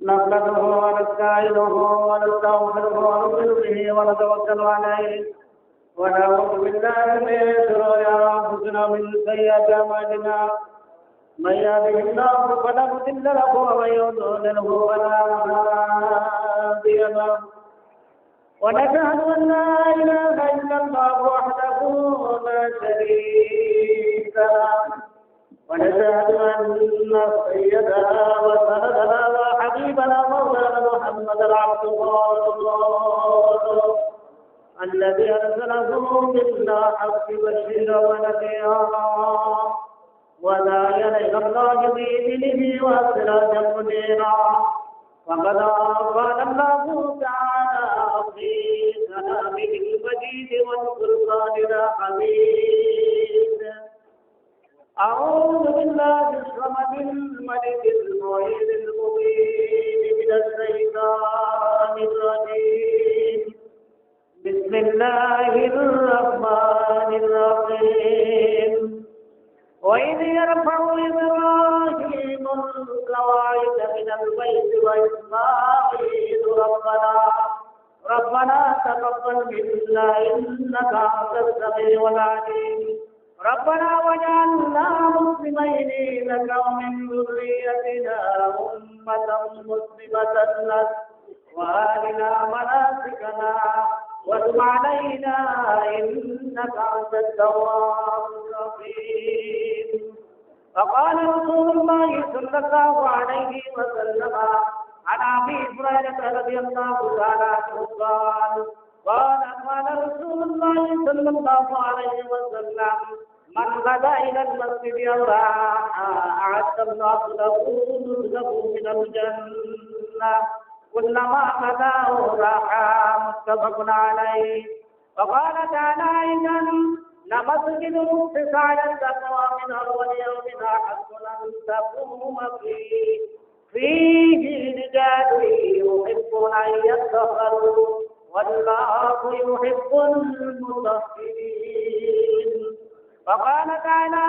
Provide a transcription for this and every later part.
نحمده ونستعينه ونستغفره ونؤمن به ونتوكل عليه ونعوذ بالله من شرور انفسنا ومن سيئات اعمالنا من يهده الله فلا مضل له ومن يضلل فلا هادي له ونشهد ان لا اله الا الله وحده لا شريك له ونشهد أن سيدنا وسندنا وحبيبنا مولانا محمدا عبده ورسوله الذي أرسله بالحق بشيرا ونذيرا وداعيا إلى الله بإذنه وسراجا منيرا فقد قال الله تعالى في كلامه المجيد والفرقان الحميد أعوذ بالله الصمد الملك المعين المبين من الشيطان الرجيم بسم الله الرحمن الرحيم وإذ يرفع إبراهيم القواعد من البيت وإسماعيل ربنا تقبل منا إنك أنت السميع العليم ربنا واجعلنا مسلمين لك ومن ذريتنا أمة مسلمة لك وأرنا مناسكنا وتب علينا إنك أنت التواب الرحيم فقال رسول الله صلى الله عليه وسلم عن أبي هريرة رضي الله تعالى عنه قال رسول الله صلى الله عليه وسلم من غدا إلى المسجد أو أعد الله له نزله من الجنة كلما غدا أو راح متفق عليه وقال تعالى أيضا لمسجد أسس على التقوى من أول يوم أحق أن تقوم فيه رجال يحبون أن يتطهروا والله يحب المطهرين وقال تعالى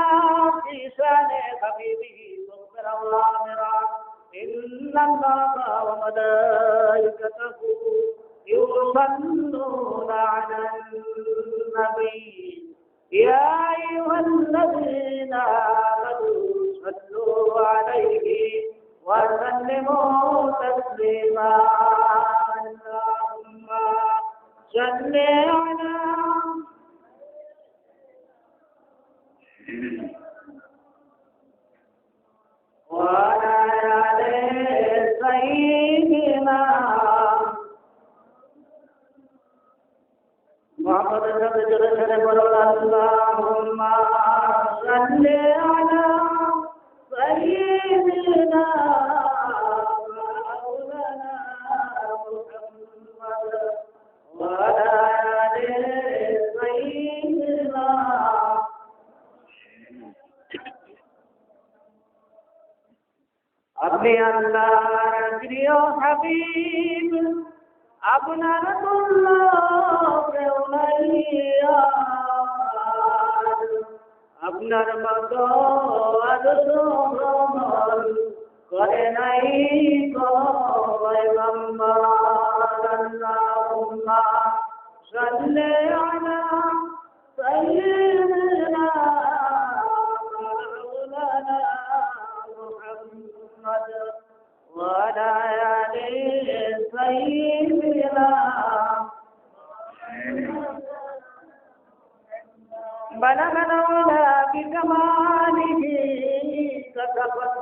في شان حبيبه مخبرا وامرا ان الله وملائكته يصلون على النبي يا ايها الذين امنوا صلوا عليه وسلموا تسليما صل على وعلى آل سيدنا محمد رسول اللهم صل على سيدنا अपने अल्लाह प्रिय हबीब আপনার আপনার মত আদর করে নাই আল্লাহুম্মা সাল্লি আলা সাইয়্যিদিনা মাওলানা মুহাম্মদ ওয়া আলা আলি সাইয়্যিদিনা بلغ العلا بكماله كتبت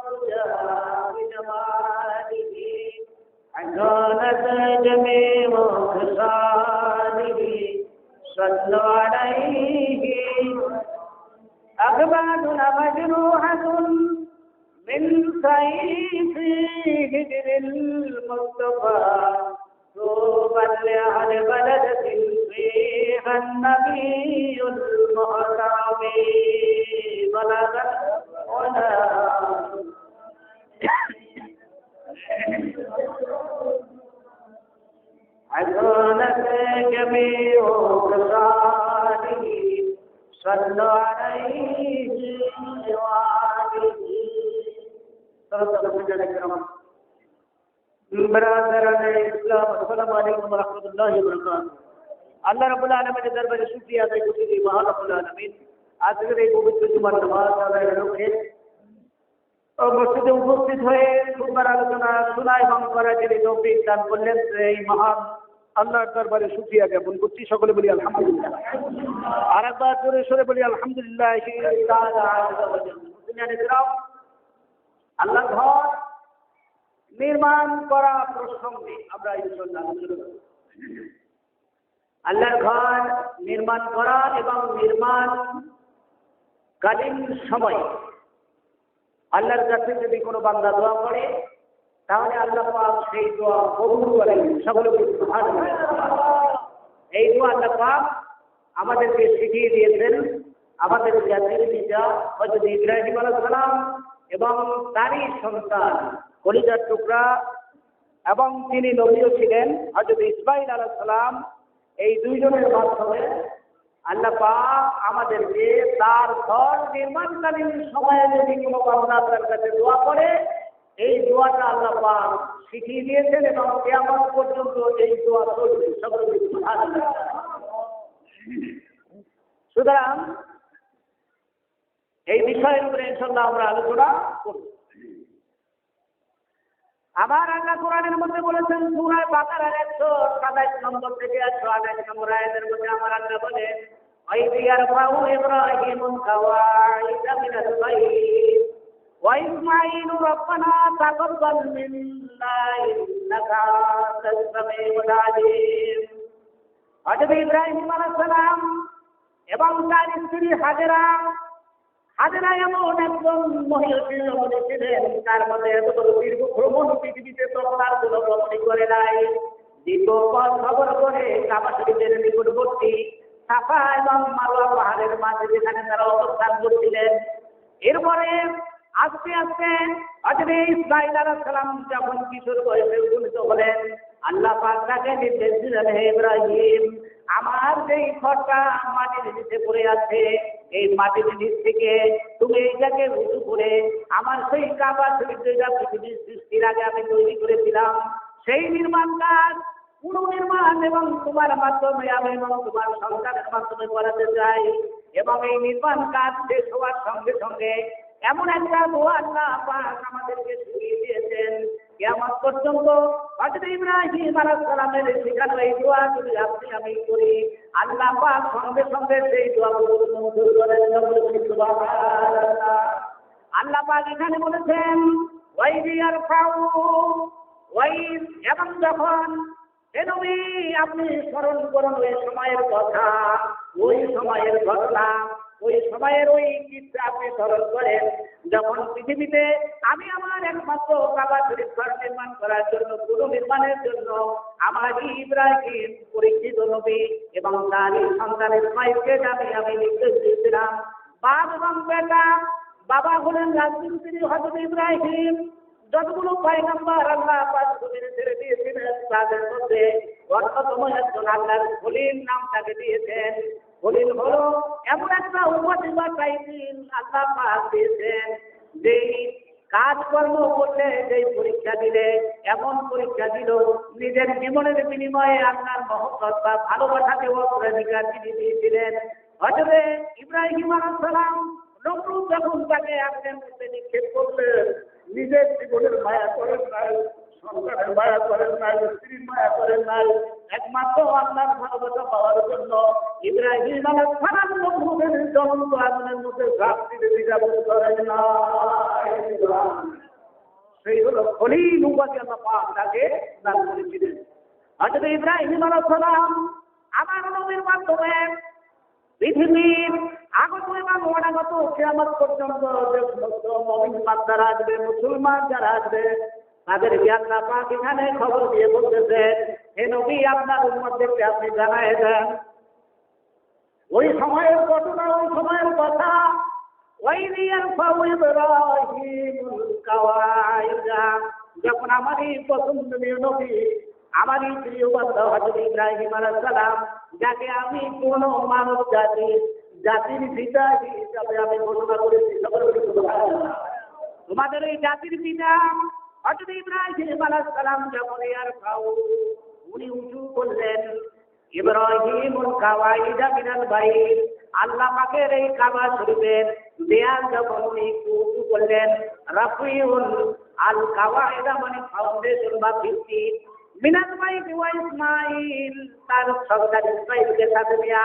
بجماله عدالة جميع خصاله صلوا عليه أكبادنا مجروحة من سيف هجر المصطفى طوبى لأهل بلدة فيها النبي المحترم بلغ العلا حسنت جميع خصاله صلوا عليه وآله. আসসালামু আলাইকুম ওয়া রাহমাতুল্লাহি ওয়া বারাকাতুহু। আল্লাহ রাব্বুল আলামিনের দরবারে শুকরিয়া আদায় করছি যে মহান রব্বুল আলামিন আজকের এই পবিত্র জুমার নামাজ আদায়ের লক্ষ্যে মসজিদে উপস্থিত হয়ে খুতবার আলোচনা শোনা এবং করার যে তৌফিক দান করলেন, এই মহান আল্লাহর দরবারে শুকরিয়া জ্ঞাপন করছি। সকলে বলি আলহামদুলিল্লাহ। আরেকবার জোরে সরে বলি আলহামদুলিল্লাহ। আল্লাহর ঘর নির্মাণ করা প্রসঙ্গে আমরা ইনশাআল্লাহ আল্লাহর ঘর নির্মাণ করা এবং নির্মাণ কালীন সময় আল্লাহর কাছে যদি কোনো বান্দা দোয়া করে তাহলে আল্লাহ পাক সেই দোয়া কবুল করেন। সকলে সুবহানাল্লাহ। এই দোয়া আল্লাহ পাক আমাদেরকে শিখিয়ে দিয়েছেন আমাদের জাতির পিতা হযরত ইব্রাহিম আলাইহিস সালাম এবং তারই সন্তান কলিজার টুকরা এবং তিনি নবীও ছিলেন হযরত ইসমাঈল আলাইহিস সালাম। এই দুইজনের মাধ্যমে আল্লাহ পাক আমাদেরকে তার ঘর নির্মাণকালীন সময়ে যদি কোনো বান্দা তার কাছে দোয়া করে এই দোয়াটা আল্লাহ পাক শিখিয়ে দিয়েছেন এবং কিয়ামত পর্যন্ত এই দোয়া চলবে। সকলে সুবহানাল্লাহ। সুতরাং এই বিষয়ের উপরে ইনশাআল্লাহ আমরা আলোচনা করব। আমার আল্লাহ কোরআনের মধ্যে বলেছেন সূরা বাকারার 127 নম্বর থেকে 128 নম্বর আয়াতের মধ্যে আমার আল্লাহ বলেন وَإِذْ يَرْفَعُ إِبْرَاهِيمُ الْقَوَاعِدَ مِنَ الْبَيْتِ وَإِسْمَاعِيلُ رَبَّنَا تَقَبَّلْ مِنَّا إِنَّكَ أَنتَ السَّمِيعُ الْعَلِيمُ। হযরত ইব্রাহিম আলাইহিস সালাম এবং তার স্ত্রী হাজেরা এমন একজন মহিলা ছিলেন তার মধ্যে এত বড় দীর্ঘ ভ্রমণ পৃথিবীতে তখন আর কোনো ভ্রমণই করে নাই। দীর্ঘ পথ খবর করে কাবা শরীফের নিকটবর্তী সাফা এবং মারওয়া পাহাড়ের মাঝে যেখানে তারা অবস্থান করছিলেন। এরপরে আস্তে আস্তে হযরত ইসমাঈল আলাইহিস সালাম যখন কিশোর বয়সে উপনীত হলেন আল্লাহ পাক তাকে নির্দেশ দিলেন, হে ইব্রাহিম, আমার যেই ঘরটা মাটির নিচে পড়ে আছে এই মাটির নিচ থেকে তুমি এইটাকে উঁচু করে আমার সেই কাবা শরীফ যেটা পৃথিবীর সৃষ্টির আগে আমি তৈরি করেছিলাম সেই নির্মাণ কাজ পুনর্নির্মাণ এবং তোমার মাধ্যমে আমি এবং তোমার সন্তানের মাধ্যমে করাতে চাই। এবং এই নির্মাণ কাজ শেষ হওয়ার সঙ্গে সঙ্গে এমন একটা দোয়া আল্লাহ পাক আমাদেরকে শিখিয়ে দিয়েছেন কিয়ামত পর্যন্ত হযরত ইব্রাহিম আলাইহিস সালামের শেখানো এই দোয়া যদি আপনি আমি করি আল্লাহ পাক সঙ্গে সঙ্গে সেই দোয়া মঞ্জুর করেন। সুবহানাল্লাহ। আল্লাহ পাক এখানে বলেছেন ওয়াইদ ইয়ারফাউ ওয়াইদ, এবং যখন হে নবী আপনি স্মরণ করুন ওই সময়ের কথা, ওই সময়ের ঘটনা, ওই সময়ের ওই কিসসা আপনি স্মরণ করেন যখন পৃথিবীতে আমি আমার একমাত্র কাবা শরীফ ঘর নির্মাণ করার জন্য পুনর্নির্মাণের জন্য আমার ইব্রাহিম পরীক্ষিত নবী এবং তারই সন্তান ইসমাঈলকে আমি নির্দেশ দিয়েছিলাম। বাপ এবং বেটা, বাবা হলেন রাজনীতি হযরত ইব্রাহিম, যতগুলো পয়গম্বর আল্লাহ পাক দুনিয়াতে ছেড়ে দিয়েছিলেন তাদের মধ্যে অন্যতম একজন আল্লাহর খলিল নাম তাকে দিয়েছেন। খলিল হলো এমন একটা উপাধি বা টাইটেল আল্লাহ পাক দিয়েছেন যেই কাজকর্ম করলে, যেই পরীক্ষা দিলে, এমন পরীক্ষা দিল নিজের জীবনের বিনিময়ে আল্লাহর মহব্বত বা ভালোবাসাকে অগ্রাধিকার তিনি দিয়েছিলেন। হযরত ইব্রাহিম আলাইহিস সালাম নমরুদ যখন তাকে আগুনের মধ্যে নিক্ষেপ করলেন নিজের জীবনের মায়া করেন নাই, সন্তানের মায়া করেন নাই, স্ত্রীর মায়া করেন নাই, একমাত্র আল্লাহর ভালোবাসা পাওয়ার জন্য ইব্রাহিম আলাইহিস সালাম নমরুদের জ্বলন্ত আগুনের মধ্যে ঝাঁপ দিতে দ্বিধাবোধ করেন নাই। সেই হলো খলিল উপাধি আল্লাহ পাক তাকে দান করেছিলেন। হযরত ইব্রাহিম আলাইহিস সালাম আমার নবীর মাধ্যমে পৃথিবীর আগত এবং অনাগত কিয়ামত পর্যন্ত যে সমস্ত মুমিন বান্দারা আসবে, মুসলমান যারা আসবে, তাদেরকে আল্লাহ পাক এখানে খবর দিয়ে বলতেছেন, হে নবী আপনার উম্মতদেরকে আপনি জানায় দেন ওই সময়ের ঘটনা, ওই সময়ের কথা। যখন আমারই পছন্দনীয় নবী, আমারই প্রিয় বান্দা হযরত ইব্রাহিম আলাইহিস সালাম, যাকে আমি কোন মানব জাতির পিতা হিসাবে আমি ঘোষণা করেছি, তোমাদের এই জাতির পিতা হযরত ইব্রাহিম আলাইহিস সালাম যখন উনি উঁচু করলেন ইব্রাহিমুল কাওয়াইদা মিনাল বাইত, আল্লাহ পাকের এই কাবা শরীফের দেয়াল যখন উনি উঁচু করলেন, রাফিউল আল কাওয়াইদা মানে ফাউন্ডেশন বা ভিত্তি, মিনাল বাইত ওয়া ইসমাইল, তার সন্তান ইসমাইলকে সাথে নিয়ে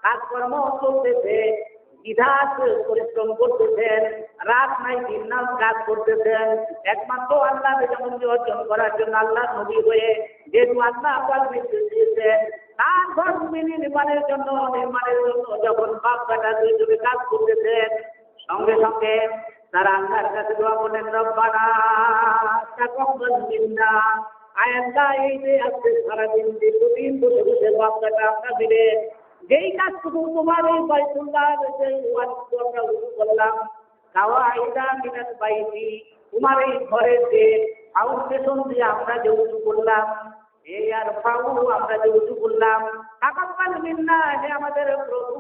কাজকর্ম চলতেছে, বিধাত পরিশ্রম করতেছেন, রাত নাই দিন নাই কাজ করতেছেন, একমাত্র আল্লাহ যেমন অর্জন করার জন্য আল্লাহ নবী হয়ে যেহেতু আল্লাহ নির্দেশ দিয়েছেন, তার ঘর নির্মাণের জন্য যখন বাপ বেটা দুইজনে কাজ করতেছেন, সঙ্গে সঙ্গে তারা আল্লাহর কাছে দোয়া করলেন, রব্বানা তাকাব্বাল মিন্না, আয় আল্লাহ এই যে আজকে সারাদিন দীর্ঘদিন বসে বসে বাপ বেটা আমরা দিলে যেই কাজটুকু তোমার এই বাইতুল্লাহর যে ওয়াজটুকু আমরা উযু করলাম, কাওয়াইদা মিনাল বাইতি, তোমার এই ঘরের যে ফাউন্ডেশন দিয়ে আমরা যে উযু করলাম, এই আর ফাউ আমরা যে উযু করলাম, তাকাব্বাল মিন্না, হে আমাদের প্রভু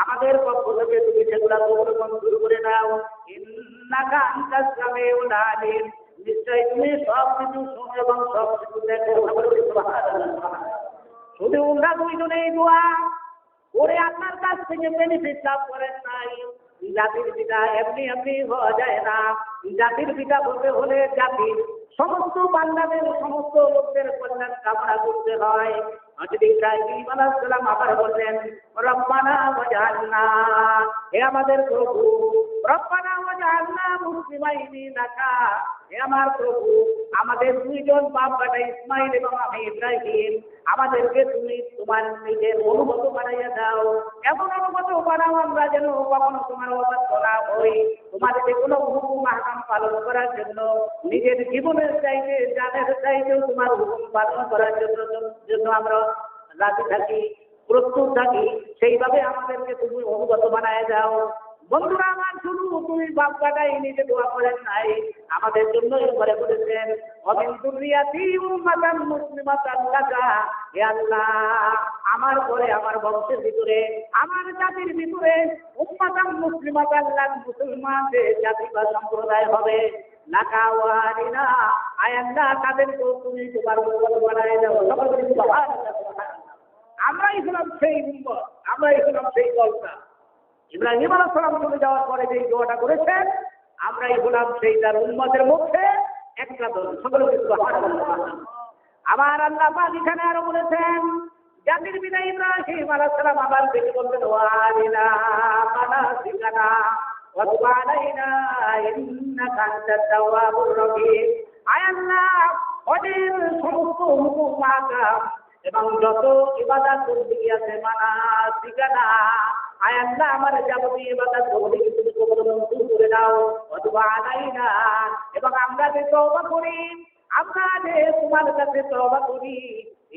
আমাদের পক্ষ থেকে তুমি সেগুলা কবুল মঞ্জুর করে নাও, ইন্নাকা আনতাস সামিউল আলিম, নিশ্চয় তুমি সব কিছু শোনো এবং সব কিছু দেখো। শুধু আমরা দুইজনে এই দোয়া করে আপনার কাছ থেকে বেনিফিট লাভ করেন নাই। জাতির পিতা এমনি এমনি হওয়া যায় না, জাতির পিতা হতে হলে জাতির সমস্ত বান্দাদের সমস্ত লোকদের কল্যাণ কামনা করতে হয়। হযরত ইব্রাহিম আলাইহিস সালাম আবার বললেন, রব্বানা ওয়াজআলনা, হে আমাদের প্রভু, রব্বানা ওয়াজআলনা মুসলিমাইনি লাকা, হে আমার প্রভু আমাদের দুইজন বাপ বেটা ইসমাইল এবং আমি ইব্রাহিম, আমাদেরকে তুমি তোমার নিজের অনুগত বানাইয়া দাও, এমন অনুগত বানাও আমরা যেন কখনো তোমার অবাধ্য না হই, তোমার যে কোনো হুকুম আহকাম পালন করার জন্য নিজের জীবনের চাইতে জানের চাইতেও তোমার হুকুম পালন করার জন্য আমরা রাজি থাকি, প্রস্তুত থাকি, সেইভাবে আমাদেরকে তুমি অনুগত বানায় দাও। বন্ধুরা আমার, শুধু তুমি বাপ বেটাই নিজে দোয়া করেন নাই, আমাদের জন্য ঘরে বলেছেন, অমিন দুররিয়াতি উম্মাতান মুসলিমাতান লাকা, হে আল্লাহ আমার ঘরে আমার বংশের ভিতরে আমার জাতির ভিতরে উম্মাতান মুসলিমাতান লাক, মুসলমান যে জাতি বা সম্প্রদায় হবে, লাকা ওয়ারিনা, আয় আল্লাহ তাদেরকেও তুমি তোমার অনুগত বানায় দাও। সকলে সুবহানাল্লাহ। আমরাই হলাম সেই উম্মত, আমরাই হলাম সেই দলটা। ইব্রাহিম আলাইহিস সালাম চলে যাওয়ার পরে যে দোয়াটা করেছেন, আমরাই হলাম সেই তার উম্মতের মধ্যে একটা দল। সকলে সুবহানাল্লাহ। আবার আল্লাহ পাক এখানে আরো বলেছেন, জাতির পিতা ইব্রাহিম আলাইহিস সালাম আবার বেশি বলতেন, ওয়ারিনা মানাসিকানা ওয়া তুব আলাইনা ইন্নাকা আনতাত তাওয়াবুর রহিম, আয় আল্লাহ ওদের সমস্ত হুকুম আহকাম এবং যত ইবাদত বন্দেগী আছে মানাসিকানা, আয় আল্লাহ আমার যাবতীয় ইবাদত বন্দেগী তুমি কবুল মঞ্জুর করে দাও, ওয়া তুব আলাইনা, এবং আমরা যে তওবা করি, আমরা যে তোমার কাছে তওবা করি,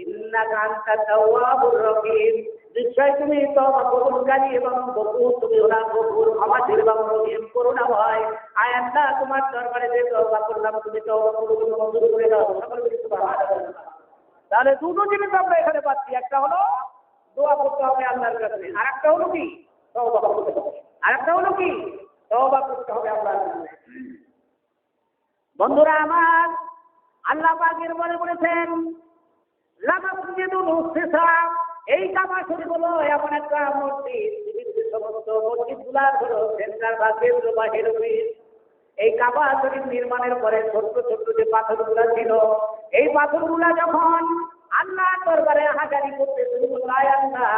ইন্নাকা আনতাত তাওয়াবুর রহিম, নিশ্চয় তুমি তওবা কবুলকারী এবং গফুর, তুমি ওরা গফুর ক্ষমাশীল এবং রহিম করুণাময়। আয় আল্লাহ তোমার দরবারে যে তওবা করলাম তুমি তওবা কবুল মঞ্জুর করে দাও। সকলে বলি সুবহানাল্লাহ। তাহলে দুটো জিনিস আমরা এখানে পাচ্ছি, একটা হলো দোয়া করতে হবে আল্লাহর কাছে, আর একটা হলো কি তওবা করতে হবে, আর একটা হলো কি তওবা করতে হবে আল্লাহর কাছে। বন্ধুরা আমার, আল্লাহ পাক এরপরে বলেছেন, লামাসজিদুল উসসিসা, এই কাবা শরীফ হলো এমন একটা মসজিদ, পৃথিবীর সমস্ত মসজিদগুলার হলো সেন্টার বা কেন্দ্র বা হেড অফিস। এই কাবা শরীফ নির্মাণের পরে ছোট্ট ছোট্ট যে পাথরগুলা ছিল, এই পাথরগুলা যখন আল্লাহ দরবারে হাজারি করতে শুরু করলো, আয় আল্লাহ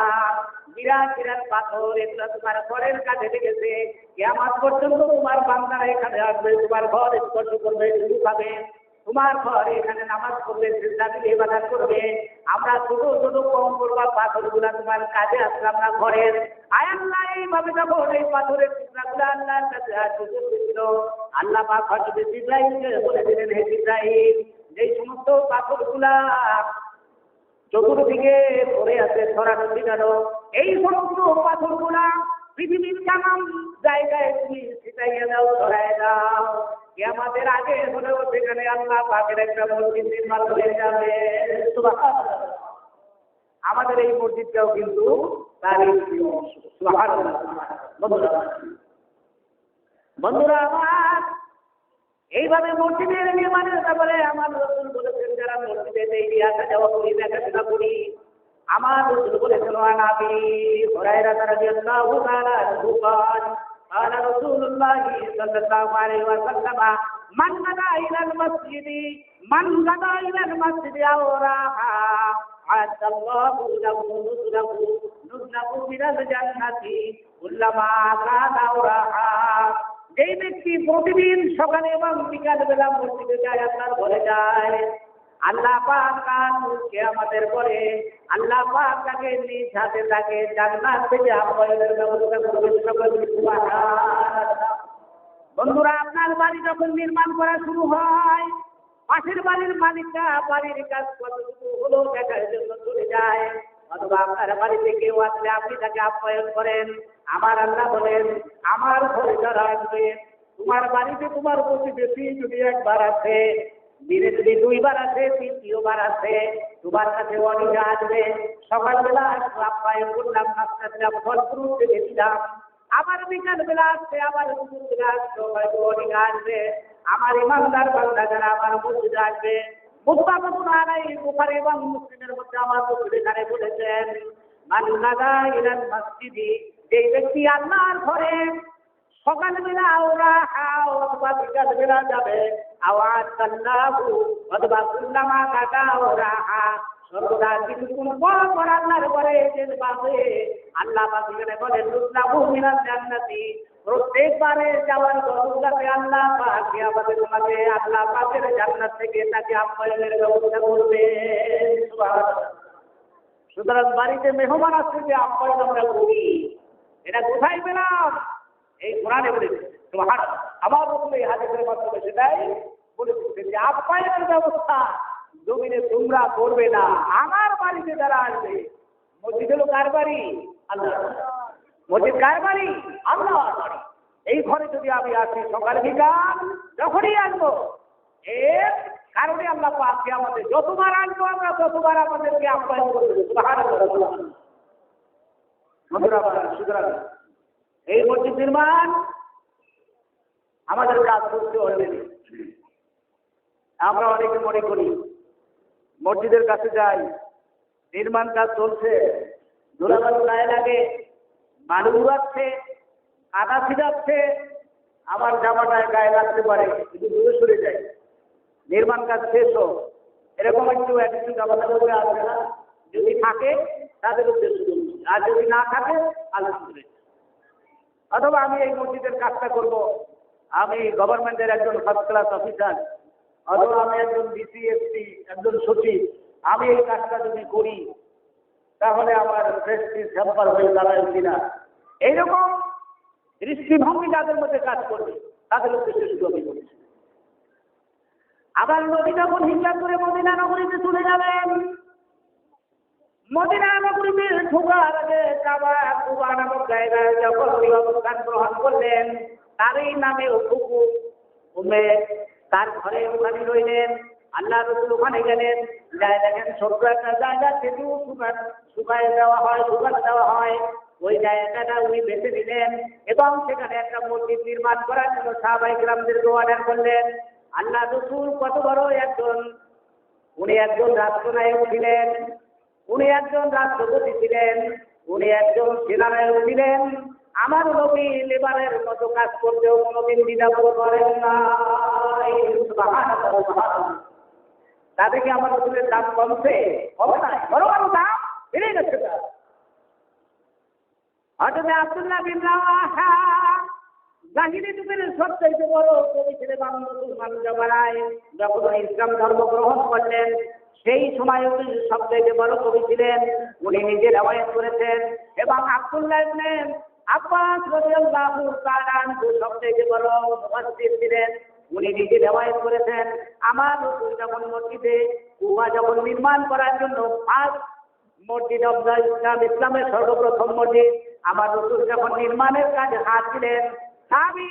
বিরাট বিরাট পাথর, এগুলো তোমার ঘরের কাছে লেগেছে, কিয়ামত পর্যন্ত তোমার বান্দারা এখানে আসবে, তোমার ঘর স্পর্শ করবে, শুরু খাবে, তোমার ঘর, এখানে নামাজ পড়বে, সিজদা দিলে ইবাদত করবে। আমরা ছোট ছোট কঙ্কর বা পাথরগুলা তোমার কাজে আসলাম না ঘরের। আয় আল্লাহ, এইভাবে যখন এই পাথরের টুকরাগুলো আল্লাহর কাছে ছিল, আল্লাহ পাক হযরত ইব্রাহিমকে বলে দিলেন, হে ইব্রাহিম, যে সমস্ত পাথরগুলা চতুর্দিকে পড়ে আছে ছড়ানো ছিটানো, এই সমস্ত পাথরগুলা পৃথিবীর তামাম জায়গায় তুমি ছিটাইয়া দাও, ছড়াইয়া দাও। কিয়ামতের আগে হলেও সেখানে আল্লাহ পাকের একটা মসজিদ নির্মাণ হয়ে যাবে। সুবহানাল্লাহ। আমাদের এই মসজিদটাও কিন্তু তারই অংশ। সুবহানাল্লাহ। বন্ধুরা আমার, এইভাবে মসজিদের নির্মাণের ব্যাপারে আমার রাসূল বলেছেন, যারা মসজিদে দেরি আসা যাওয়া করি, দেখাশোনা করি, আমার রাসূল বলেছেন, আনাবি হুরায়রা রাদিয়াল্লাহু তাআলা আনহু قال قال رسول الله صلى الله عليه وسلم من غدا الى المسجد او راها عد الله له نزله من الجنة كلما كان او راها। যেই ব্যক্তি প্রতিদিন সকালে এবং বিকাল বেলা মসজিদে যায়, আল্লাহর ঘরে যায়, আল্লাহ পাক কিয়ামতের পরে আল্লাহ পাক তাকে নিজ হাতে তাকে জান্নাত থেকে আহ্বানের ব্যবস্থা করবেন। সকলে সুবহানাল্লাহ। বন্ধুরা, আপনার বাড়ি যখন নির্মাণ করা শুরু হয়, পাশের বাড়ির মালিকরা বাড়ির কাজ কতটুকু হলো দেখার জন্য চলে যায়, অথবা আপনার বাড়িতে কেউ আসলে আপনি তাকে আপ্যায়ন করেন। আমার আল্লাহ বলেন, আমার ঘরে যারা আসবে, তোমার বাড়িতে তোমার প্রতিবেশী যদি একবার আসে, দিনে যদি দুইবার আসে, তৃতীয়বার আসে, তোমার কাছে অনিজা আসবে। সকালবেলা আপ্যায়ন করলাম, নাস্তা দিলাম, ফল ফ্রুট দিলাম, আবার বিকাল বেলা আসছে, আবার দুপুর বেলা আসছে, হয়তো অনিজা আসবে। আমার ইমানদার বান্দা যারা আমার মসজিদে আসবে, মুত্তাফাকুন আলাইহি, বুখারী এবং মুসলিমের মধ্যে আমার রাসূল এখানে বলেছেন, মান নাদা ইলাল মসজিদি, যেই ব্যক্তি আল্লাহর ঘরে সকালবেলা অথবা বিকাল বেলা যাবে, আওয়াজ আল্লাহু অথবা কুল্লামা কাটা ওরাহা, সর্বদা কিছুক্ষণ পর আল্লাহর ঘরে যেতে পারবে, আল্লাহ পাক এখানে বলেন, নুজলাহু মিনাল জান্নাতি, প্রত্যেকবারে যাওয়ার দরজাতে আল্লাহ পাক কিয়ামতের মাঠে আল্লাহ পাকের জান্নাত থেকে তাকে আপ্যায়নের ব্যবস্থা করবে। সুবহানাল্লাহ। সুতরাং বাড়িতে মেহমান আসছে, যে আপ্যায়ন আমরা করি, এটা কোথায় পেলাম? এই কোরআনে বলেছে। সুবহানাল্লাহ। আমার রাসূল এই হাদিসের মাধ্যমে সেটাই বলে দিচ্ছেন যে আপ্যায়নের ব্যবস্থা জমিনে তোমরা করবে না, আমার বাড়িতে যারা আসবে। মসজিদ হলো কার বাড়ি? আল্লাহ। মসজিদ কার বাড়ি? আল্লাহর বাড়ি। এই ঘরে যদি আমি আসি সকাল বিকাল যখনই আসবো, এর কারণে আল্লাহ পাক কিয়ামতে যতবার আসবো আমরা ততবার আমাদেরকে আপ্যায়ন করবে। সুবহানাল্লাহ। বন্ধুরা, সুতরাং এই মসজিদ নির্মাণ আমাদের কাজ করতে অলরেডি। আমরা অনেকে মনে করি মসজিদের কাছে যাই, নির্মাণ কাজ চলছে, ধুলাবালু গায়ে লাগে, বালু উড়াচ্ছে, কাদা ছিটাচ্ছে, আমার জামাটায় গায়ে লাগতে পারে, কিন্তু দূরে সরে যায়, নির্মাণ কাজ শেষ হোক, এরকম একটু অ্যাটিটিউড আমাদের মধ্যে আসবে না? যদি থাকে তাদের উদ্দেশ্য করছি, আর যদি না থাকে আলহামদুলিল্লাহ। অথবা আমি এই মসজিদের কাজটা করব, আমি গভর্নমেন্টের একজন ফার্স্ট ক্লাস অফিসার, অথবা আমি একজন বিসিএসপি, একজন সচিব, আমি এই কাজটা যদি করি তাহলে আমার প্রেস্টিজ হ্যাম্পার হয়ে দাঁড়ায় কিনা, এইরকম দৃষ্টিভঙ্গি যাদের মধ্যে কাজ করবে তাদের উদ্দেশ্যে শুধু আমি বলছি। আবার নবী যখন হিজরত করে মদিনা নগরীতে চলে যাবেন, মদিনা নগরীতে ঢোকার আগে কাবা কুবা নামক জায়গায় যখন অবস্থান গ্রহণ করলেন, তারই নামে উম্মে তার ঘরে ওখানে রইলেন। আল্লাহ রাসূল ওখানে গেলেন, যায় দেখেন ছোট্ট একটা জায়গা, সেটু শুকায় দেওয়া হয়, শুকাতে দেওয়া হয়, ওই জায়গাটা উনি বেছে নিলেন এবং সেখানে একটা মসজিদ নির্মাণ করার জন্য সাহাবায়ে কেরামদেরকে অর্ডার করলেন। আল্লাহ রাসূল কত বড় একজন, উনি একজন রাষ্ট্রনায়ক ছিলেন, উনি একজন রাষ্ট্রপতি ছিলেন, উনি একজন সেনানায়ক ছিলেন। আমার নবী লেবারের মতো কাজ করতেও কোনোদিন দ্বিধাবোধ করেন না। তাদেরকে আমার রসুলের দাম কমছে? হবে না, বড় বড় দাম বেড়ে গেছে। হযরত আব্দুল্লাহ বিন রাওয়াহা জাহিরি যুগের সবচেয়ে বড় কবি ছিলেন মুসলমান জমানায় যখন ইসলাম ধর্ম গ্রহণ করলেন সেই সময় উনি সবচেয়ে বড় কবি ছিলেন। উনি নিজে রওয়ায়াত করেছেন এবং আব্দুল্লাহ ইবনে আব্বাস রাদিয়াল্লাহু তাআলা আনহু সবচেয়ে বড় মুফাসসির ছিলেন। উনি নিজে রওয়ায়াত করেছেন আমার রাসূল যখন মসজিদে কুবা যখন নির্মাণ করার জন্য ফার্স্ট মসজিদ অফ দ্য ইসলাম, ইসলামের সর্বপ্রথম মসজিদ আমার রাসূল যখন নির্মাণের কাজে হাত দিলেন, সাহাবী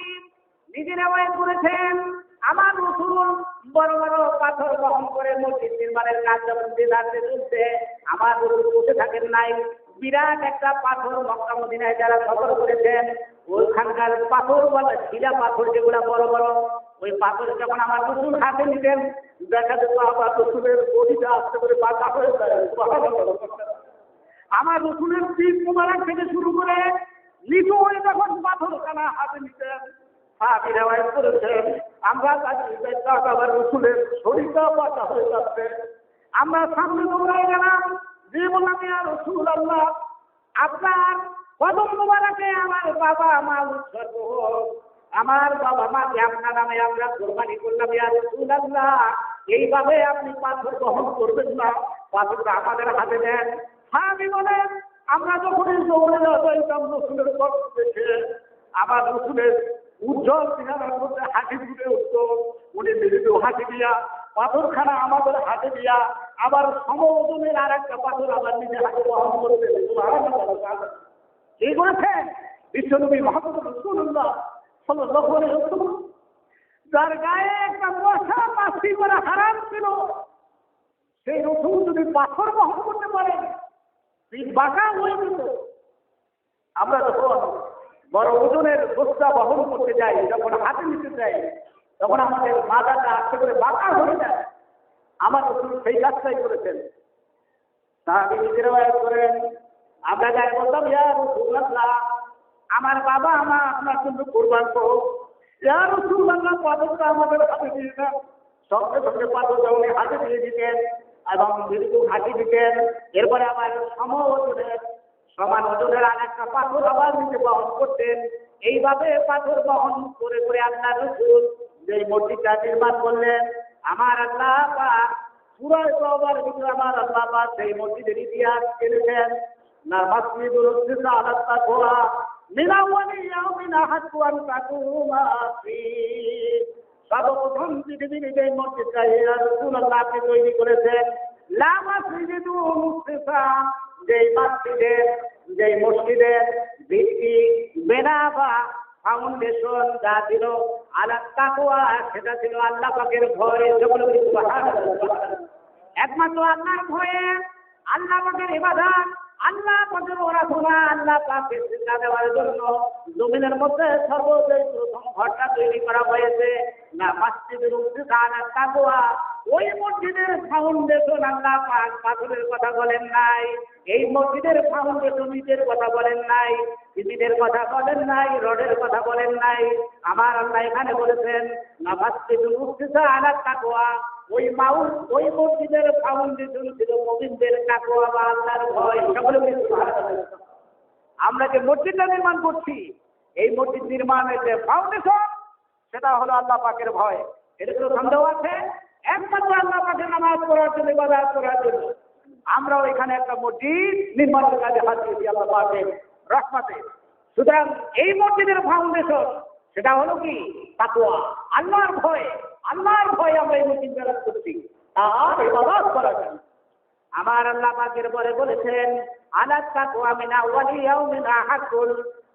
নিজে রওয়ায়াত করেছেন আমার রাসূল বড় বড় পাথর বহন করে মসজিদ নির্মাণের কাজ যখন দিদারতে চলছে আমার রাসূল বসে থাকেন নাই। বিরাট একটা পাথর মক্কা মদিনায় যারা সফর করেছেন ওইখানকার পাথর বলে শিলা পাথর যেগুলো বড় বড় ওই পাথর যখন আমার রাসূল হাতে নিতেন দেখা যেত আমার রাসূলের বডিটা আস্তে করে বাঁকা হয়ে যায়। আমার রাসূলের পিঠ মোবারক থেকে শুরু করে নিচু হয়ে যখন পাথর খানা হাতে নিতেন সাহাবী রওয়ায়াত করেছেন আমরা আমার রাসূলের শরীরটা বাঁকা হয়ে যাচ্ছে। আমরা সামনে দৌড়াই গেলাম যে বললাম ইয়া রাসূলুল্লাহ আপনার কদম মোবারকে আমার বাবা মা উৎসর্গ হোক, আমার বাবা মাকে আপনার নামে আমরা কোরবানি করলাম ইয়া রাসূলুল্লাহ, এইভাবে আপনি পাথর বহন করবেন না, পাথরটা আমাদের হাতে দেন। সাহাবী বলেন আমরা যখনই দৌড়ে যাইতাম রাসূলের কষ্ট দেখে আমার রাসূলের উজ্জ্বল চেহারার মধ্যে হাসি ফুটে উঠত। উনি মৃদু হাসি দিয়া পাথরখানা আমাদের হাতে দিয়া আবার সমওজনের আর একটা পাথর আবার নিজের হাতে বহন করতেন। এই করেছেন বিশ্বনবী মুহাম্মদ রাসূলুল্লাহ সাল্লাল্লাহু আলাইহি ওয়াসাল্লাম, যার গায়ে একটা মশা মাছি করা হারাম ছিল, সেই রাসূল যদি পাথর বহন করতে পারেন পিঠ বাঁকা হয়ে যেত। আমরা যখন বড় ওজনের বস্তা বহন করতে যাই যখন হাতে নিতে যাই তখন আমাদের মাথাটা আস্তে করে বাঁকা হয়ে যায়। আমার রাসূল সেই কাজটাই করেছেন। সাহাবী নিজে রওয়ায়াত করেন আমরা যাই বললাম ইয়া রাসূলুল্লাহ আমার বাবা মা আপনার জন্য কুরবান করুক, ইয়া রাসূলুল্লাহ পাথরটা আমাদের হাতে দিয়ে দেন। সঙ্গে সঙ্গে পাথরটা উনি হাতে দিয়ে দিতেন এবং মৃদু হাসি দিতেন। এরপরে আবার সমান ওজনের আর একটা পাথর আবার নিজে বহন করতেন। এইভাবে পাথর বহন করে করে আল্লাহ রাসূল যে মসজিদটা নির্মাণ করলেন আমার আল্লাহ পাক সূরা তাওবার ভিতরে আমার আল্লাহ পাক সেই মসজিদের ইতিহাস লিখেছেন না মাসজিদুল উসসিসা আলা তাকওয়া মিন আউয়ালি ইয়াউমিন আহাক্কু আন তাকুমা ফীহি, সর্বপ্রথম পৃথিবীর এই মসজিদটা ইয়া রাসূলুল্লাহ আপনি তৈরি করেছেন। লা মাসজিদুল উসসিসা যেই মসজিদের ভিত্তি বেনা বা ফাউন্ডেশন যা ছিল আলা তাকওয়া সেটা ছিল আল্লাহ পাকের ভয়। একমাত্র আল্লাহর ভয়ে আল্লাহ পাকের ইবাদত আল্লাহ পাকের ওরাধনা আল্লাহ পাককে সিজদা দেওয়ার জন্য জমিনের মধ্যে সর্বপ্রথম ঘরটা তৈরি করা হয়েছে না মসজিদের উসসিসা আলা তাকওয়া। ওই মসজিদের ফাউন্ডেশন আল্লাহ পাক পাথরের কথা বলেন নাই, এই মসজিদের ফাউন্ডেশন ইটের কথা বলেন নাই, সিমেন্টের কথা বলেন নাই, রডের কথা বলেন নাই। আমার আল্লাহ এখানে বলেছেন না মসজিদুল উসসিসা আলা তাকওয়া, ওই মসজিদের ফাউন্ডেশন ছিল মুমিনদের তাকওয়া বা আল্লাহর ভয়। সকলে সুবহানাল্লাহ। আমরা যে মসজিদটা নির্মাণ করছি এই মসজিদ নির্মাণের যে ফাউন্ডেশন সেটা হলো আল্লাহ পাকের ভয়। এর কোনো সন্দেহ আছে? একমাত্র আল্লাহ পাকের নামাজ পড়ার জন্য ইবাদত করার জন্য আমরাও এখানে একটা মসজিদ নির্মাণের কাজে হাত দিয়েছি আল্লাহ পাকের রহমতে। সুতরাং এই মসজিদের ফাউন্ডেশন সেটা হলো কি তাকওয়া, আল্লাহর ভয়। আল্লাহর ভয় আমরা এই মসজিদ নির্মাণ করছি আর ইবাদত করার জন্য। আমার আল্লাহ পাকের পরে বলেছেন আলা তাকওয়া মিন আউয়ালি ইয়াউমিন আহাক্কু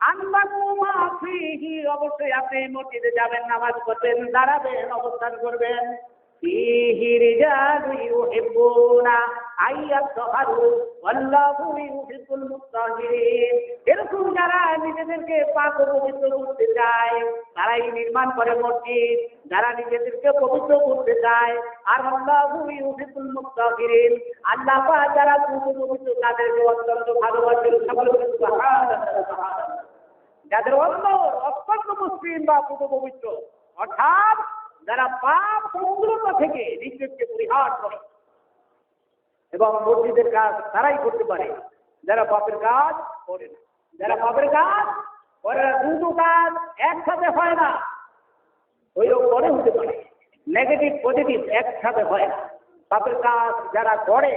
আন তাকুমা ফীহি, অবশ্যই আপনি মসজিদে যাবেন, নামাজ পড়বেন, দাঁড়াবেন, অবস্থান করবেন। ফীহি রিজালুন ইউহিব্বুনা আইয়াতহারু ওয়াল্লাহু ইউহিব্বুল মুত্তাহিরিন। এরকম যারা নিজেদেরকে পাক ও পবিত্র করতে চায় তারাই নির্মাণ করে মসজিদ, যারা নিজেদেরকে পবিত্র করতে চায়। আর আল্লাহু ইউহিব্বুল মুত্তাহিরিন, আল্লাহ পাক যারা পবিত্র তাদেরকে অত্যন্ত ভালোবাসেন। সকলে সুবহানাল্লাহ। যাদের অত্যন্ত মুসলিম বা পবিত্র অর্থাৎ যারা পাপ সমুদ্রতা থেকে নিজেকে পরিহার করে এবং মসজিদের কাজ তারাই করতে পারে, যারা পাপের কাজ করে না। যারা পাপের কাজ ওরা দুটো কাজ একসাথে হয় না, ওইরকম করে হতে পারে। নেগেটিভ পজিটিভ একসাথে হয় না। পাপের কাজ যারা করে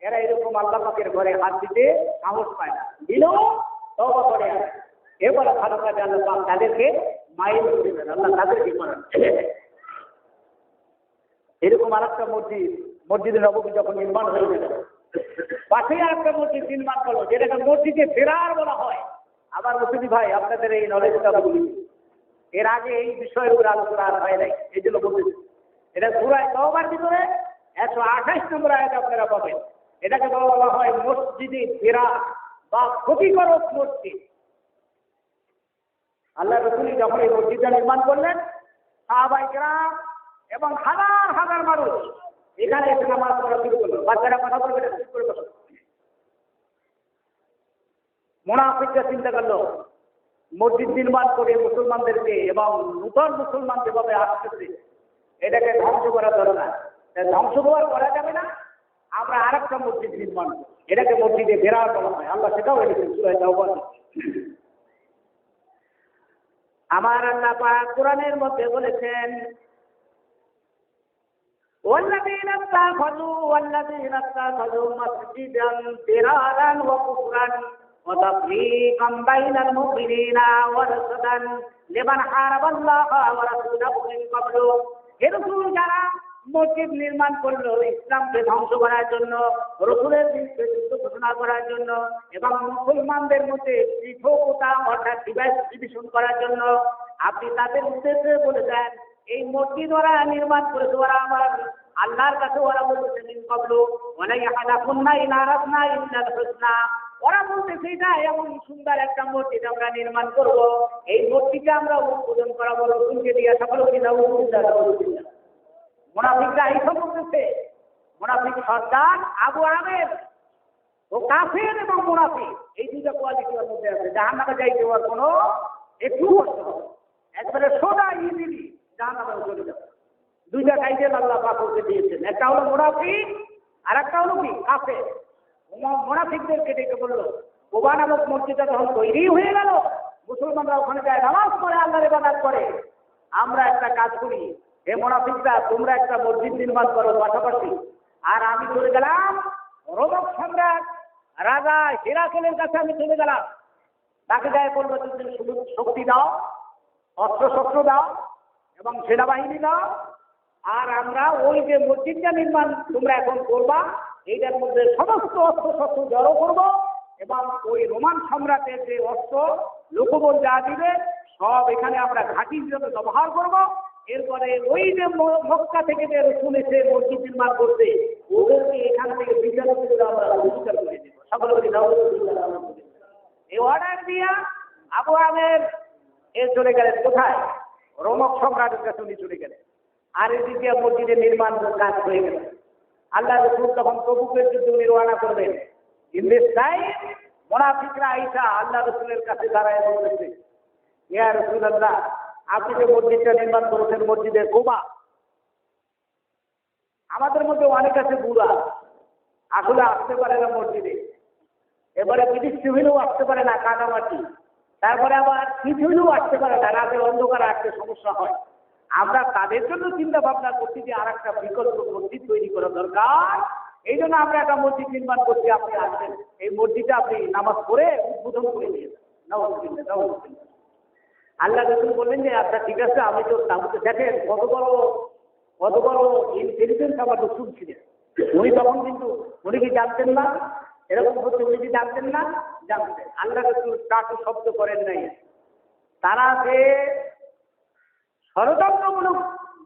এরা এরকম আল্লাহ পাকের ঘরে হাত দিতে সাহস পায় না, দিলেও তওবা করে। এবারে ভালো কাজে আল্লাহ পাক তাদেরকে মাইল দেবেন, আল্লাহ তাদেরকে করেন। এরকম আরেকটা মসজিদে নববী যখন নির্মাণ হয়ে গেল, পাশেই আরেকটা মসজিদ নির্মাণ করলো, যেটাকে মসজিদে ফেরার বলা হয়। আমার মুসলিম ভাই, আপনাদের এই নলেজটা বলি, এর আগে এই বিষয়ের উপর আলোচনা আর হয় নাই, এই জন্য বলতেছি। এটা সূরা তাওবার ভিতরে 128 নম্বর আয়াত আপনারা পাবেন। এটাকে বলা হয় মসজিদে ফেরা বা ক্ষতিকারক মসজিদ। আল্লাহ রাসূল যখন এই মসজিদটা নির্মাণ করলেন, সাহাবায়ে কেরাম এবং হাজার হাজার মানুষ এখানে এসে নামাজ পড়া শুরু করলো। বাচ্চারা কথা বলবে না, চুপ করে বসো। মুনাফিকরা চিন্তা করলো মসজিদ নির্মাণ করে মুসলমানদেরকে এবং নূতন মুসলমান যেভাবে আসতেছে এটাকে ধ্বংস করা দরকার। ধ্বংস করা যাবে না, আমরা আরেকটা মসজিদ নির্মাণ করি, এটাকে মসজিদে ফেরার বলা হয়। আল্লাহ সেটাও এনেছেন সূরা তাওবার। আমার আল্লাহ পাক কোরআনের মধ্যে বলেছেন, والذين اتخذوا مسجدا ضرارا وكفرا وتفريقا بين المؤمنين وارصدا لمن حارب الله ورسوله من قبل। হে রাসূল, যারা মসজিদ নির্মাণ করলো ইসলামকে ধ্বংস করার জন্য, রাসূলের বিরুদ্ধে যুদ্ধ ঘোষণা করার জন্য এবং মুসলমানদের মধ্যে পৃথকতা অর্থাৎ ডিভিশন করার জন্য, আপনি তাদের উদ্দেশ্যে বলে দেন এই মসজিদ ওরা নির্মাণ করেছে, ওরা আমার আল্লাহর কাছে ওরা বলতেছে মিন ক্বাবলু ওয়ালা ইয়াহলাকুন্না ইন আরাদনা ইল্লাল হুসনা। ওরা বলতেছে এটা এমন সুন্দর একটা মসজিদ আমরা নির্মাণ করব, এই মসজিদে আমরা উদ্বোধন করাবো রাসূলকে দিয়ে। সকলে বলি নাউযুবিল্লাহ, নাউযুবিল্লাহ। মুনাফিকরা এই সব বলতেছে। মুনাফিক সর্দার আবু আমের, ও কাফের এবং মুনাফিক, এই দুইটা কোয়ালিটির মধ্যে আছে। জাহান্নামে যাইতে হওয়ার কোনো একটু কষ্ট হবে, একবারে সোজা ইজিলি জাহান্নামে চলে যাবে। দুইটা টাইটেল আল্লাহ পাক ওকে দিয়েছেন, একটা হলো মুনাফিক আর একটা হলো কি কাফের। মুনাফিকদেরকে ডেকে বললো, কুবা নামক মসজিদটা যখন তৈরি হয়ে গেল, মুসলমানরা ওখানে যায় নামাজ পড়ে, আল্লাহর ইবাদত করে, আমরা একটা কাজ করি, হে মুনাফিকরা তোমরা একটা মসজিদ নির্মাণ করো পাশাপাশি, আর আমি চলে গেলাম রোমক সম্রাট রাজা হিরাকেলের কাছে আমি চলে গেলাম, তাকে গায়ে বলবো তুমি শক্তি দাও, অস্ত্র দাও এবং সেনাবাহিনী দাও, আর আমরা ওই যে মসজিদটা নির্মাণ তোমরা এখন করবা এইটার মধ্যে সমস্ত অস্ত্র জড়ো করবো এবং ওই রোমান সম্রাটের যে অস্ত্র লোকবল যা দিবে সব এখানে আমরা ঘাঁটি হিসেবে ব্যবহার করব। এরপরে ওই যে মক্কা থেকে যে রাসূল এসে মসজিদ নির্মাণ করতে, ওদেরকে এখান থেকে বিচার করে আমরা বহিষ্কার করে দেবো। সকলে বলি নাউযুবিল্লাহ। এই অর্ডার দিয়া আবু আমের চলে গেলেন কোথায়? রোমক সম্রাটের কাছে উনি চলে গেলেন। আর এদিকে মসজিদের নির্মাণ কাজ হয়ে গেল। আল্লাহ রাসূল তখন তবুকের যুদ্ধ রওনা করবেন। ইন দিস টাইম মুনাফিকরা আইসা আল্লাহ রাসূলের কাছে দাঁড়ায় বলতেছে, ইয়া রাসূলুল্লাহ, আপনি যে মসজিদটা নির্মাণ করেছেন মসজিদে কুবা, আমাদের মধ্যে অনেক আছে বুড়া, আসলে আসতে পারে না মসজিদে, এবারে বৃষ্টি হইলেও আসতে পারে না, কাদামাটি, তারপরে আবার শীত হইলেও আসতে পারে না, রাতের অন্ধকারে আসতে সমস্যা হয়। আমরা তাদের জন্য চিন্তা ভাবনা করছি যে আর একটা বিকল্প মসজিদ তৈরি করা দরকার, এই জন্য আমরা একটা মসজিদ নির্মাণ করছি, আপনি আসেন, এই মসজিদটা আপনি নামাজ পড়ে উদ্বোধন করে দিয়ে দেন। নাউযুবিল্লাহ। আল্লাহ রাসূল বললেন যে আচ্ছা ঠিক আছে, আমি তো তাহলে দেখেন কত বড় ইন্টেলিজেন্স আমার রাসূল ছিলেন। উনি তখন কিন্তু উনি কি জানতেন না এরকম হচ্ছে, উনি কি জানতেন না? জানতেন। আল্লাহ রাসূল কাটু শব্দ করেন নাই। তারা যে ষড়যন্ত্রমূলক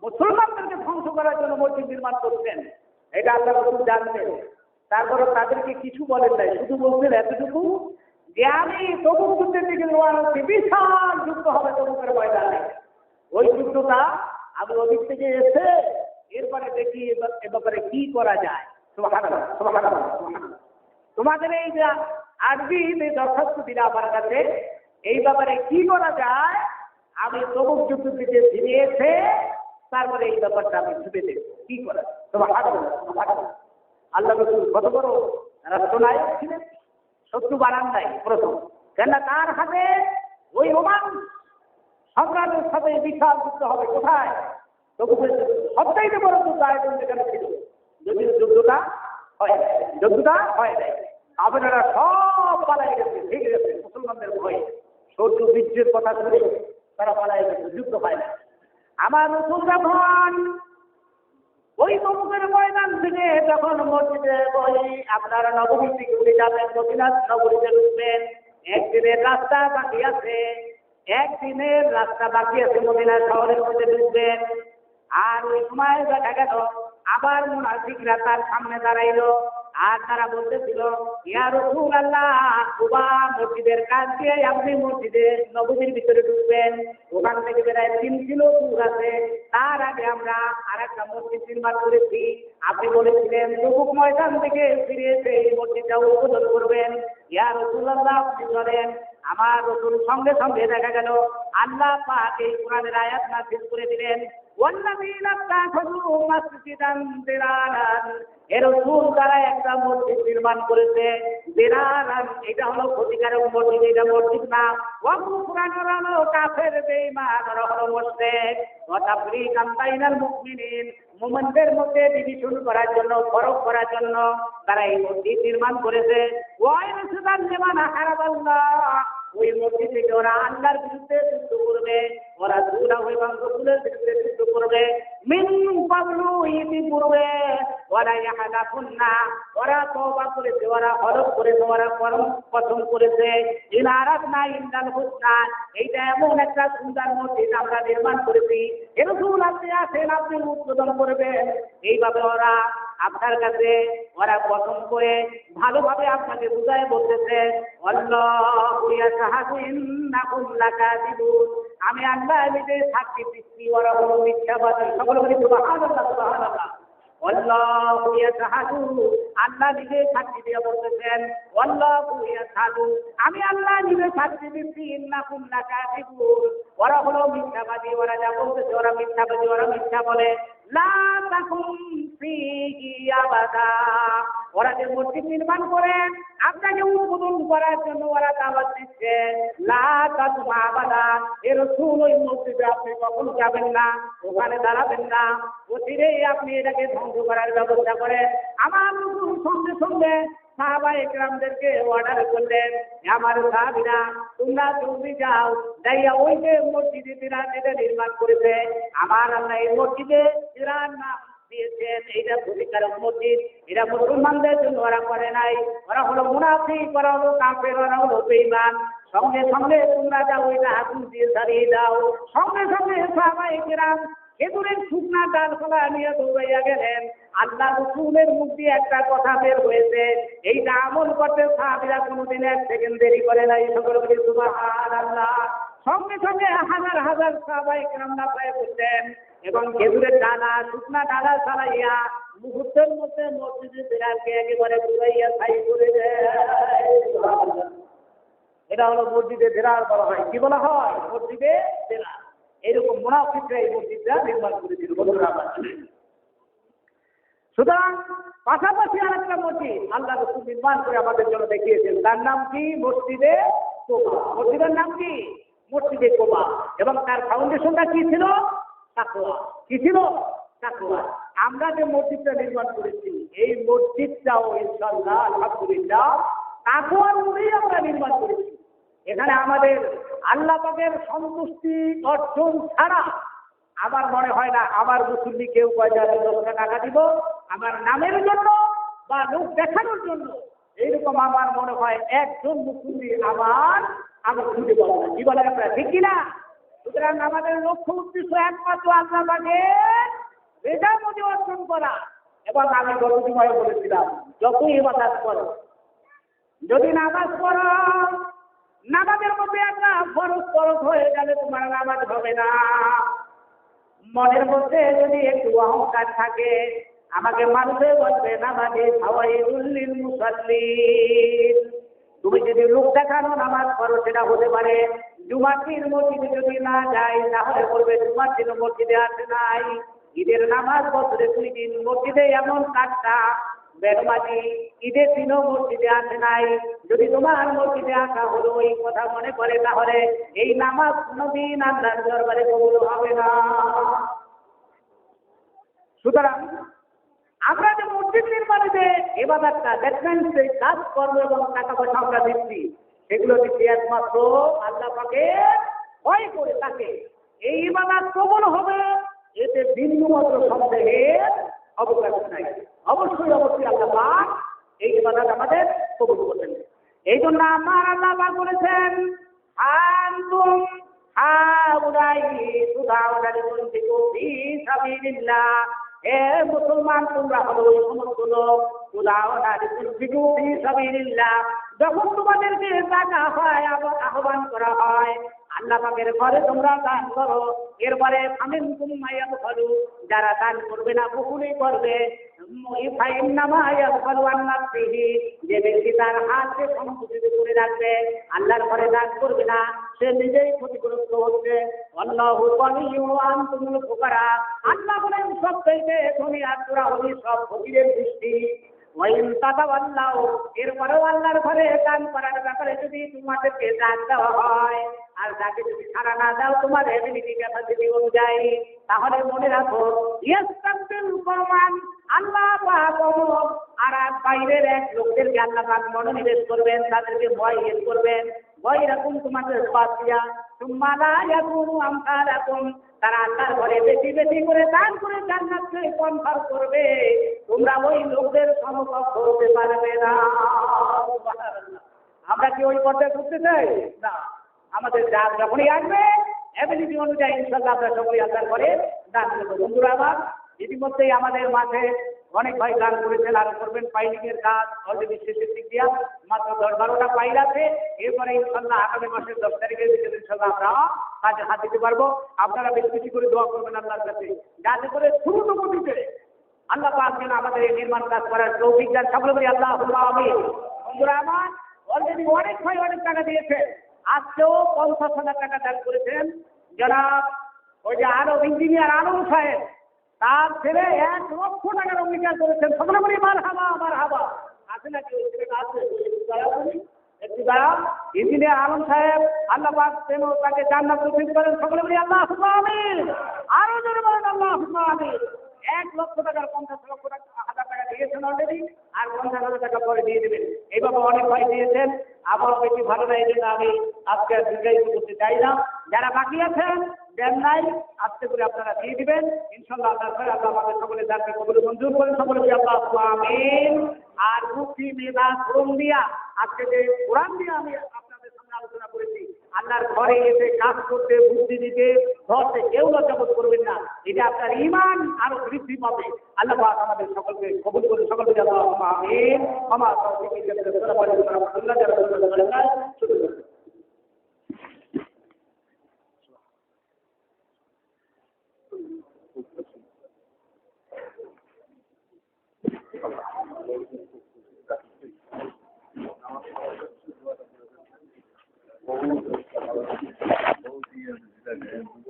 মুসলমানদেরকে ধ্বংস করার জন্য মসজিদ নির্মাণ করতেন এটা আল্লাহ রাসূল জানতেন, তারপরে তাদেরকে কিছু বলেন নাই, শুধু বলছেন এতটুকু যে আমি তবুক যুদ্ধের দিকে রওনা হচ্ছি, বিশাল যুদ্ধ হবে তবুকের ময়দানে, ওই যুদ্ধটা আমি ওদিক থেকে এসে এরপরে দেখি এ ব্যাপারে কি করা যায়। সুবহানাল্লাহ, সুবহানাল্লাহ, সুবহানাল্লাহ। তোমাদের এই যে আজকে এই দরখাস্ত দিলে আমার কাছে, এই ব্যাপারে কি করা যায়, আমি তবুক যুদ্ধ থেকে ফিরে এসে তারপরে এই ব্যাপারটা আমি ভেবে দেখব কি করা যায়। সুবহানাল্লাহ, সুবহানাল্লাহ। আল্লাহ রাসূল কত বড় রাষ্ট্রনায়ক ছিলেন, শত্রু বাড়ান নাই প্রথম, কেননা তার হাতে ওই রোমান সম্রাটের সাথে বিশাল যুদ্ধ হবে। কোথায়? সবচাইতে বড় যুদ্ধ আয়োজন যেখানে ছিল। যদি যুদ্ধটা হয় আপনারা সব পালাই গেছে, ঠিক গেছে মুসলমানদের ভয়ে। শত্রু বীর্যের কথা শুনে তারা পালাই গেছে, যুদ্ধ হয় না। আমার রসুল যখন ওই তবুকের ময়দান থেকে যখন মসজিদে ওই আপনারা নবমীর দিকে উঠে যাবেন, মদিনার নগরীতে ঢুকবেন, একদিনের রাস্তা বাকি আছে, মদিনা শহরের মধ্যে ঢুকবেন। আর ওই সময় দেখা গেল আবার মুনাফিকরা তার সামনে দাঁড়াইলো, আর তারা বলতেছিল, ইয়া রাসূলুল্লাহ, কুবা মসজিদের কাছ দিয়ে আপনি মসজিদে নববীর ভিতরে ঢুকবেন, ওখান থেকে প্রায় 3 কিলো দূর আছে, তার আগে আমরা আরেকটা মসজিদ নির্মাণ করেছি। আপনি বলেছিলেন তবুক ময়দান থেকে ফিরে এসে এই মসজিদটা উদ্বোধন করবেন। ইয়া রাসূলুল্লাহ, আপনি বলেন। আমার রসুল সঙ্গে সঙ্গে দেখা গেল আল্লাহ পাক এই কোরআনের আয়াত নাযিল করে দিলেন, ওয়াল্লাযীনা তাখাযু মাসজিদান দিরারান। এর রসুল তারা একটা মসজিদ নির্মাণ করেছে, দিরারান, এটা হলো ক্ষতিকারক মসজিদ, এটা মসজিদ না। ওয়া কুফরান হলো কাফের বেঈমান, ওরা হলো মুশরিক। ওয়া তাফরীকান বাইনাল মুমিনিন, মুমিনদের মধ্যে ডিভিশন করার জন্য, ফরক করার জন্য তারা এই মসজিদ নির্মাণ করেছে। ওয়া ইয়াসুদান লিমান হারাবাল্লাহ, ওই মসজিদ থেকে ওরা আল্লাহর বিরুদ্ধে যুদ্ধ করবে, ওরা রাসূলুল্লাহ এবং রাসূলের বিরুদ্ধে যুদ্ধ করবে। মিন ক্বাবলু, ইতিপূর্বে, ওয়ালা ইয়াহলাফুন্না, ওরা তওবা করেছে, ওরা হলফ করেছে, ওরা কসম করেছে, ইন আরাদনা ইল্লাল হুসনা, এইটা এমন একটা সুন্দর মসজিদ আমরা নির্মাণ করেছি, এ রাসূল আপনি আসেন, আপনি উদ্বোধন করবেন। এইভাবে ওরা আপনার কাছে ওরা কসম করে ভালোভাবে আপনাকে বুঝায় বলতেছে, আল্লাহু ইয়াশহাদু ইন্নাকুম লাকাযিবুন, আমি আল্লাহ নিজে সাক্ষী দিচ্ছি ওরা হলো মিথ্যাবাদী। সকলে বলি সুবহানাল্লাহ, সুবহানাল্লাহ। আল্লাহু ইয়াশহাদু, আল্লাহ নিজে সাক্ষী দিয়ে বলতেছেন, আল্লাহু ইয়াশহাদু, আমি আল্লাহ নিজে সাক্ষী দিচ্ছি, ইন্নাকুম লাকাযিবুন, ওরা হলো মিথ্যাবাদী, ওরা যা বলতেছে ওরা মিথ্যাবাদী, ওরা মিথ্যা বলে। লা তাকুম ফীহি আবাদা, ওরা যে মসজিদ নির্মাণ করে আপনাকে উদ্বোধন করার জন্য ওরা দাওয়াত দিচ্ছে, লা তাকুম আবাদা, এর রাসূল ওই মসজিদে আপনি কখনো যাবেন না, ওখানে দাঁড়াবেন না, অচিরেই আপনি এটাকে ধ্বংস করার ব্যবস্থা করেন। আমার রাসূল সঙ্গে সঙ্গে সাহাবায়ে কেরামদেরকে অর্ডার করলেন, আমার সাহাবীরা তোমরা জলদি যাও, যাইয়া ওই যে মসজিদে দিরান যেটা নির্মাণ করেছে আমার আল্লাহ, এই মসজিদে দিরান নাম দিয়েছেন, এইটা ক্ষতিকারক মসজিদ, এটা মুসলমানদের জন্য ওরা করে নাই, ওরা হলো মুনাফিক, ওরা হলো কাফের, ওরা হলো বেঈমান। সঙ্গে সঙ্গে তোমরা যাও, ওইটা আগুন দিয়ে জ্বালিয়ে দাও। সঙ্গে সঙ্গে সাহাবায়ে কেরাম খেজুরের শুকনা ডালপালা নিয়ে দৌড়াইয়া গেলেন। আল্লাহ রাসূলের মুখ দিয়ে একটা কথা বের হয়েছে, এইটা আমল করতে সাহাবীরা কোনোদিন 1 সেকেন্ড দেরি করে নাই। সকলে বলি সুবহানাল্লাহ। সঙ্গে সঙ্গে হাজার হাজার সাহাবায়ে কেরাম লাফায়ে পড়তেন এবং খেজুরের ডালা, শুকনা ডালা চালাইয়া মুহূর্তের মধ্যে মসজিদের দেয়ালকে একেবারে পুরাইয়া ছাই করে দেয়। এটা হলো মসজিদে দেরার বলা হয়। কি বলা হয়? মসজিদে দেরার। এরকম মুনাফিকরা এই মসজিদটা নির্মাণ করেছিল। সুতরাং পাশাপাশি আরেকটা মসজিদ আল্লাহ রাসূল নির্মাণ করে আমাদের জন্য দেখিয়েছেন, তার নাম কি? মসজিদে কোবা। মসজিদের নাম কি? মসজিদে কোবা। এবং তার ফাউন্ডেশনটা কি ছিল? তাকওয়া। কি ছিল? তাকওয়া। আমরা যে মসজিদটা নির্মাণ করেছি এই মসজিদটাও ইনশাআল্লাহ আলহামদুলিল্লাহ তাকওয়ার উপরেই আমরা নির্মাণ করেছি। এখানে আমাদের আল্লাহ পাকের সন্তুষ্টি অর্জন ছাড়া আমার মনে হয় না আমার মুসল্লি কেউ কয় যাবে 10 টাকা দিব আমার নামের জন্য বা লোক দেখানোর জন্য, এইরকম আমার মনে হয় একজন মুসল্লি আমি খুঁজে পাবো না। কি বলেন আপনারা, ঠিক কিনা? সুতরাং আমাদের লক্ষ্য উদ্দেশ্য একমাত্র আল্লাহ পাকের রেজামতি অর্জন করা। এবং আমি গত সময় বলেছিলাম, যতই ইবাদত করো, যদি নামাজ পড়ো, নামাজের মধ্যে একটা ফরজ হয়ে গেলে তোমার নামাজ হবে না। মনের মধ্যে যদি একটু অহংকার থাকে, আমাকে মানুষে বলবে নামাজে ফাওয়াইদুল লিল মুসাল্লিন, তুমি যদি লোক দেখানো নামাজ পড়ো সেটা হতে পারে জুমার মসজিদে যদি না যাই তাহলে করবে জুমার দিন মসজিদে আসে নাই। ঈদের নামাজ বছরে 2 দিন মসজিদে এমন কাজটা বেরমাজি ঈদের দিনও মসজিদে আসে নাই, যদি তোমার মসজিদে আসা হলো ওই কথা মনে করে তাহলে এই নামাজ কোনোদিন আল্লাহর দরবারে কবুল হবে না। সুতরাং আমরা যে মসজিদ নির্মাণে যে ইবাদতটা দেখবেন, সেই কাজ কর্ম এবং টাকা পয়সা আমরা দিচ্ছি, সেগুলো দিচ্ছি একমাত্র আল্লাহ পাকের ভয় করে তাকে। এই ইবাদত কবুল হবে এতে বিন্দু মাত্র সন্দেহের অবকাশ নাই। অবশ্যই অবশ্যই আল্লাহ পাক এই ইবাদত আমাদের কবুল করবেন। এই জন্য আমার আল্লাহ পাক বলেছেন, আনতুম হাউলাই তুদাউনা লিতুনফিকু ফি সাবিলিল্লাহ, হে মুসলমান তোমরা হলো ওই সমস্ত লোক, তুদাউনা লিতুনফিকু ফি সাবিলিল্লাহ, যখন তোমাদেরকে ডাকা হয়, আহ্বান করা হয় আল্লাহ পাকের ঘরে তোমরা দান করো। এরপরে ফামিনকুম মাইয়াবখালু, যারা দান করবে না বহুলই করবে, যে ব্যক্তি তার হাতকে সংকুচিত করে রাখবে, আল্লাহর ঘরে দান করবে না, সে নিজেই ক্ষতিগ্রস্ত হচ্ছে। আল্লাহু গনিয়্যুন ওয়া আনতুমুল ফুকারা, আল্লাহ বলেন সবচেয়ে ধনী আর তোমরা হলি সব ফকিরের দৃষ্টি। ওয়াইন তাতাওয়াল্লাউ, এরপরেও আল্লাহর ঘরে দান করার ব্যাপারে যদি তোমাদেরকে দান দেওয়া হয় আর তাকে যদি ছাড়া না দাও তোমার এবিলিটি ক্যাপাসিটি অনুযায়ী, তাহলে মনে রাখো ইয়াস্তাবদিল কওমান, আল্লাহ পাক আর বাইরের এক লোকদেরকে আল্লাহ পাক মনোনিবেশ করবেন, তাদেরকে ভয় করবেন। ভয় রাখুন তোমাদের বাতিয়া তুমালা ইয়াকুনু আমসালাকুম, তারা আল্লাহর ঘরে বেশি বেশি করে দান করে জান্নাতকে কনফার করবে, তোমরা ওই লোকদের সমকক্ষ হতে পারবে না। আমরা কি ওই পর্যায়ে ঢুকতে চাই না? আমাদের যা যখনই আসবে এবিলিটি অনুযায়ী ইনশাআল্লাহ আমরা সকলেই আল্লাহর ঘরে দান করবো। বন্ধুরা আমার, ইতিমধ্যেই আমাদের মাঝে অনেক ভাই দান করেছেন, আরো করবেন। পাইলিংয়ের কাজ অলরেডি শেষের দিক দিয়া মাত্র 10-12টা পাইল আছে। এরপরে ইনশাআল্লাহ আগামী মাসের 10 তারিখের ভিতরে ইনশাআল্লাহ আমরা কাজে হাত দিতে পারবো। আপনারা বেশি বেশি করে দোয়া করবেন আল্লাহর কাছে, যাতে করে ছোট গতিতে আল্লাহ পাক যেন আমাদের এই নির্মাণ কাজ করার তৌফিক দান। সকলে বলি আল্লাহুম্মা আমিন। বন্ধুরা আমার, অলরেডি অনেক ভাই অনেক টাকা দিয়েছেন, আজকেও 50,000 টাকা দান করেছেন। জনাব ওই যে আরব ইঞ্জিনিয়ার আলম সাহেব, তার ছেলে 1 লক্ষ টাকার অঙ্গীকার করেছেন। সকলে বলি মারহাবা মারহাবা। আছে নাকি ওই ছেলেটা? আছে একটু দাঁড়া। ইঞ্জিনিয়ার আলম সাহেব, আল্লাহ পাক যেন তাকে জান্নাত নসিব করেন। সকলে বলি আল্লাহুম্মা আমিন। আরো জোরে বলেন আল্লাহুম্মা আমিন। 1 লক্ষ টাকার 50 লক্ষ হাজার টাকা দিয়েছেন অলরেডি, আর 50,000 টাকা পরে দিয়ে দেবেন। এইভাবে অনেক ভাই দিয়েছেন। আমার বেশি ভালো না, এই জন্য আমি আজকে দীর্ঘায়িত করতে চাই না। যারা বাকি আছেন দেন নাই, আজকে করে আপনারা দিয়ে দিবেন ইনশাআল্লাহ। আল্লাহর ঘরে আল্লাহ আমাদের সকলে দানকে কবুল মঞ্জুর করেন। সকলে বলি আল্লাহুম্মা আমিন। আর মুক্তি মেধা শ্রম দিয়া আজকে যে কোরআন দিয়ে আমি আপনাদের সামনে আলোচনা করেছি, আল্লাহর ঘরে এসে কাজ করতে, বুদ্ধি দিতে, ধরতে কেউ লজ্জাবোধ করবেন না। এটা আপনার ঈমান আরো বৃদ্ধি পাবে। আল্লাহ পাক আমাদের সকলকে কবুল করে। সকলকে আল্লাহুম্মা আমিন। আমার তৌফিক ইল্লা বিল্লাহ। আসসালামু আলাইকুম ওয়া রাহমাতুল্লাহি ওয়া বারাকাতুহু। बहुत